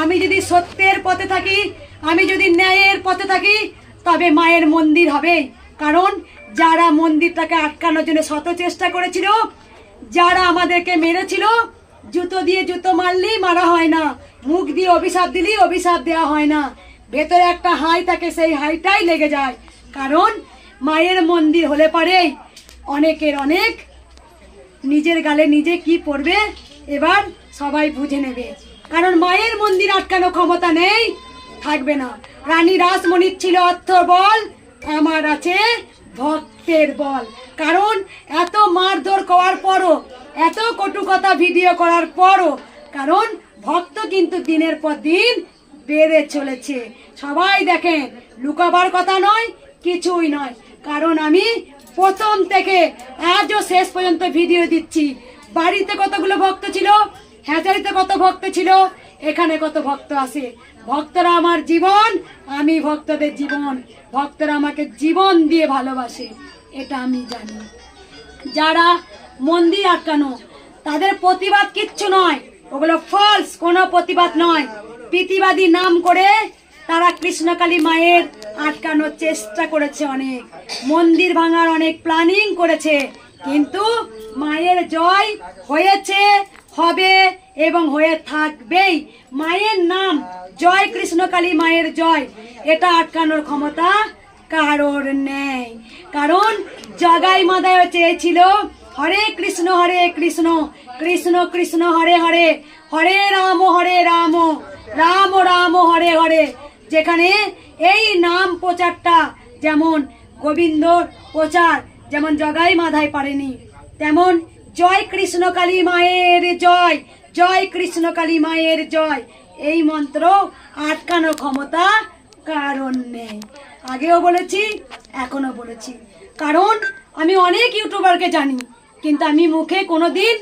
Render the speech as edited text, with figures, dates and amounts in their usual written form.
আমি যদি সত্যের পথে থাকি, আমি যদি ন্যায়ের পথে থাকি, তবে মায়ের মন্দির হবে। কারণ যারা মন্দিরটাকে আটকানোর জন্য শত চেষ্টা করেছিল, যারা আমাদেরকে মেরেছিল, জুতো দিয়ে জুতো মারলি মারা হয় না, মুখ দিয়ে অভিশাপ দিলি অভিশাপ দেওয়া হয় না, ভেতরে একটা হাই থাকে, সেই হাইটাই লেগে যায়। কারণ মায়ের মন্দির হলে পারেই অনেকের অনেক নিজের গালে নিজে কি পড়বে এবার সবাই বুঝে নেবে। কারণ মায়ের মন্দির আটকানো ক্ষমতা নেই, থাকবে না। রানী রাসমণির ছিল অর্থ বল, আমার আছে ভক্তের বল। কারণ এত মারধর করার পরও, এত কটু কথা ভিডিও করার পরও, কারণ ভক্ত কিন্তু দিনের পর দিন বেড়ে চলেছে। সবাই দেখেন, লুকাবার কথা নয়, কিছুই নয়। কারণ আমি প্রথম থেকে আজও শেষ পর্যন্ত ভিডিও দিচ্ছি। বাড়িতে কতগুলো ভক্ত ছিল, হ্যাচারিতে কত ভক্ত ছিল, এখানে কত ভক্ত আসে। ভক্তরা আমার জীবন, আমি ভক্তদের জীবন। ভক্তরা আমাকে জীবন দিয়ে ভালোবাসে, এটা আমি জানি। যারা মন্দির আটকানো, তাদের প্রতিবাদ কিচ্ছু নয়, ওগুলো ফলস, কোনো প্রতিবাদ নয়। প্রীতিবাদী নাম করে তারা কৃষ্ণকালী মায়ের আটকানোর চেষ্টা করেছে, অনেক মন্দির ভাঙার অনেক প্ল্যানিং করেছে। কিন্তু মায়ের জয় হয়েছে, হবে এবং হয়ে থাকবেই। মায়ের নাম জয় কৃষ্ণকালী মায়ের জয়, এটা আটকানোর ক্ষমতা কারোর নেই। কারণ জগাই মাদায় চেয়েছিল হরে কৃষ্ণ কৃষ্ণ কৃষ্ণ হরে হরে, হরে রাম রাম রাম হরে হরে। যেখানে এই নাম প্রচারটা যেমন গোবিন্দর প্রচার যেমন জগাই মাধায় পারেনি, তেমন জয় কৃষ্ণকালী মায়ের জয়, জয় কৃষ্ণকালী মায়ের জয়, এই মন্ত্র আটকানোর ক্ষমতা কারণ নেই। আগেও বলেছি, এখনো বলেছি। কারণ আমি অনেক ইউটিউবারকে জানি, কিন্তু আমি মুখে কোনোদিন